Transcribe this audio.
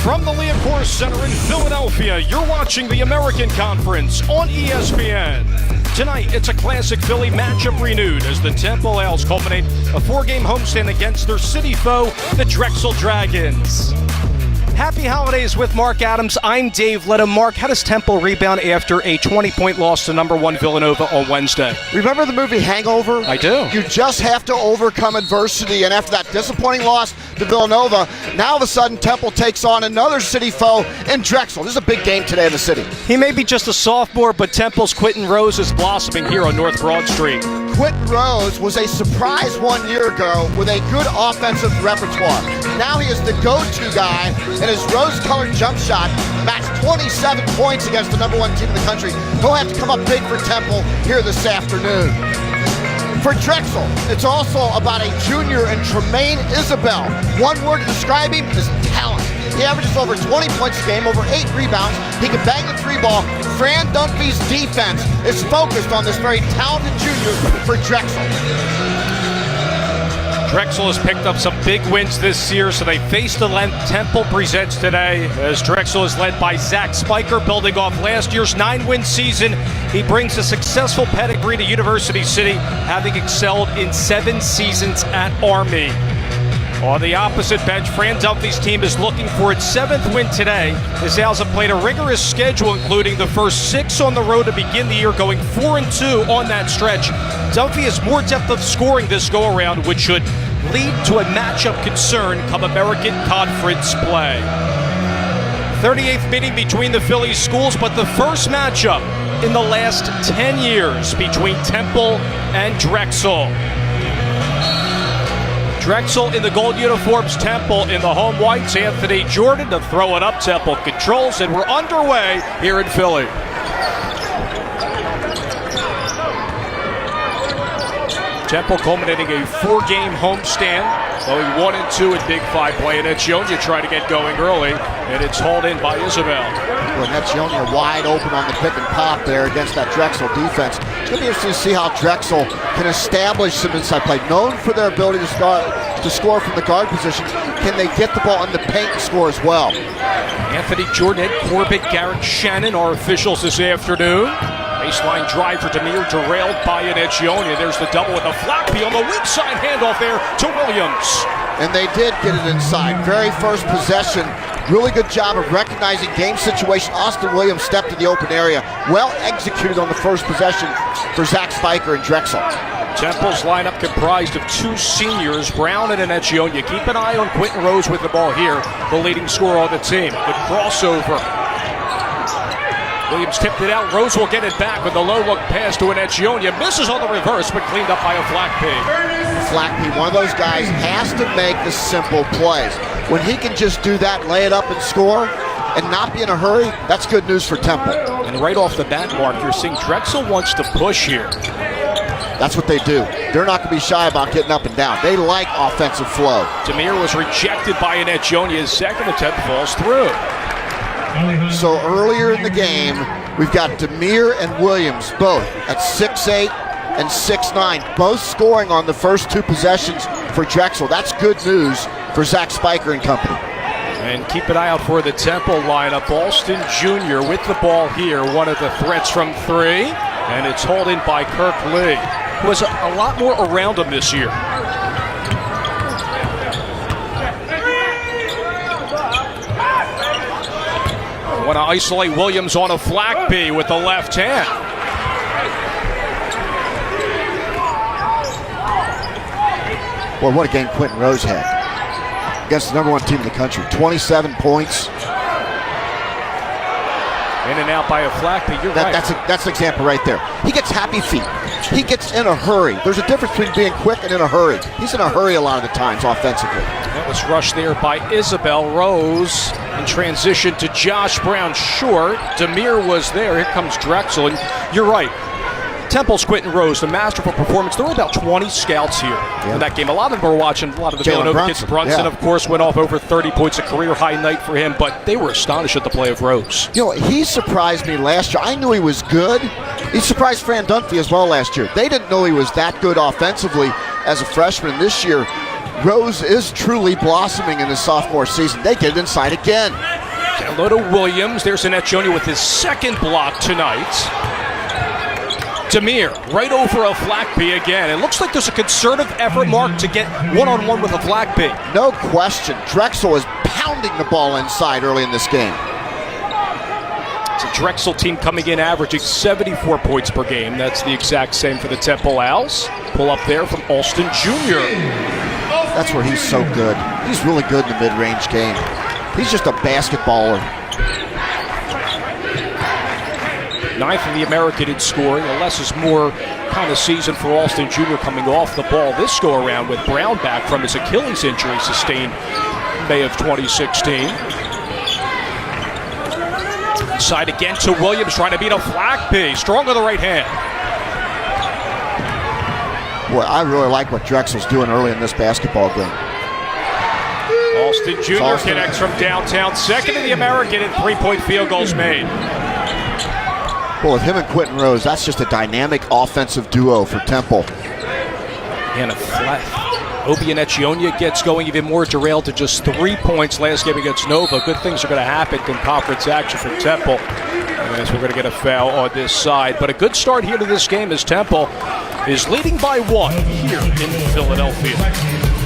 From the Liacouras Center in Philadelphia, you're watching the American Conference on ESPN. Tonight, it's a classic Philly matchup renewed as the Temple Owls culminate a 4-game homestand against their city foe, the Drexel Dragons. Happy holidays with Mark Adams. I'm Dave Lidham. Mark, how does Temple rebound after a 20-point loss to number 1 Villanova on Wednesday? Remember the movie Hangover? I do. You just have to overcome adversity, and after that disappointing loss to Villanova, now all of a sudden Temple takes on another city foe in Drexel. This is a big game today in the city. He may be just a sophomore, but Temple's Quentin Rose is blossoming here on North Broad Street. Quentin Rose was a surprise 1 year ago with a good offensive repertoire. Now he is the go-to guy, and his rose-colored jump shot matched 27 points against the number 1 team in the country. He'll have to come up big for Temple here this afternoon. For Drexel, it's also about a junior in Tremaine Isabel. One word to describe him is talent. He averages over 20 points a game, over 8 rebounds. He can bang the 3-ball. Fran Dunphy's defense is focused on this very talented junior for Drexel. Drexel has picked up some big wins this year, so they face the length Temple presents today as Drexel is led by Zach Spiker, building off last year's 9-win season. He brings a successful pedigree to University City, having excelled in 7 seasons at Army. On the opposite bench, Fran Dunphy's team is looking for its 7th win today. The Owls have played a rigorous schedule, including the first 6 on the road to begin the year, going 4-2 on that stretch. Dunphy has more depth of scoring this go-around, which should lead to a matchup concern come American Conference play. 38th meeting between the Philly schools, but the first matchup in the last 10 years between Temple and Drexel. Drexel in the gold uniforms, Temple in the home whites. Anthony Jordan to throw it up. Temple controls, and we're underway here in Philly. Temple culminating a 4-game homestand, going 1-2 in Big 5 play. And Etchionia trying to get going early, and it's hauled in by Isabel. Well, Etchionia wide open on the pick and pop there against that Drexel defense. It's going to be interesting to see how Drexel can establish some inside play. Known for their ability to score from the guard position, can they get the ball in the paint and score as well? Anthony Jordan, Ed Corbett, Garrett Shannon, our officials this afternoon. Baseline drive for Demir, derailed by an Etchionia. There's the double with a Flappy on the weak side handoff there to Williams. And they did get it inside. Very first possession. Really good job of recognizing game situation. Austin Williams stepped to the open area. Well executed on the first possession for Zach Spiker and Drexel. Temple's lineup comprised of 2 seniors, Brown and an Etchionia. Keep an eye on Quentin Rose with the ball here, the leading scorer on the team. Good crossover. Williams tipped it out. Rose will get it back with a low-look pass to an Etchionia. Misses on the reverse, but cleaned up by a Flackby. Flackby, one of those guys, has to make the simple plays. When he can just do that, lay it up and score, and not be in a hurry, that's good news for Temple. And right off the bat, Mark, you're seeing Drexel wants to push here. That's what they do. They're not going to be shy about getting up and down. They like offensive flow. Demir was rejected by an Etchionia. His second attempt falls through. So earlier in the game, we've got Demir and Williams both at 6'8" and 6'9", both scoring on the first 2 possessions for Drexel. That's good news for Zach Spiker and company. And keep an eye out for the Temple lineup. Alston Jr. with the ball here, one of the threats from 3, and it's hauled in by Kirk Lee, who has a lot more around him this year. Want to isolate Williams on a Flackby with the left hand. Boy, what a game Quentin Rose had against the number 1 team in the country. 27 points. In and out by a Flackby. You're right. That's an example right there. He gets happy feet. He gets in a hurry. There's a difference between being quick and in a hurry. He's in a hurry a lot of the times offensively. That was rushed there by Isabel. Rose in transition to Josh Brown short. Demir was there. Here comes Drexel. And you're right. Temple's Quentin Rose, the masterful performance. There were about 20 scouts here in that game. A lot of them were watching, a lot of the Villanova kids. Brunson, of course, went off over 30 points, a career-high night for him, but they were astonished at the play of Rose. You know, he surprised me last year. I knew he was good. He surprised Fran Dunphy as well last year. They didn't know he was that good offensively as a freshman. This year, Rose is truly blossoming in his sophomore season. They get it inside again. low to Williams. There's an Etchioni with his second block tonight. Demir right over a Flackby again. It looks like there's a concerted effort, Mark, to get one-on-one with a Flackby. No question. Drexel is pounding the ball inside early in this game. It's a Drexel team coming in averaging 74 points per game. That's the exact same for the Temple Owls. Pull up there from Alston Jr. That's where he's so good. He's really good in the mid-range game. He's just a basketballer. Ninth in the American in scoring. A less is more kind of season for Alston Jr. coming off the ball this go-around with Brown back from his Achilles injury sustained May of 2016. Side again to Williams, trying to beat a Flackby. Strong on the right hand. Boy, I really like what Drexel's doing early in this basketball game. Alston Jr. connects from downtown. Second in the American and three-point field goals made. Well, with him and Quentin Rose, that's just a dynamic offensive duo for Temple. And a flat. Obi and Etchioni gets going even more, derailed to just 3 points last game against Nova. Good things are going to happen in conference action for Temple. As we're going to get a foul on this side. But a good start here to this game as Temple is leading by 1 here in Philadelphia.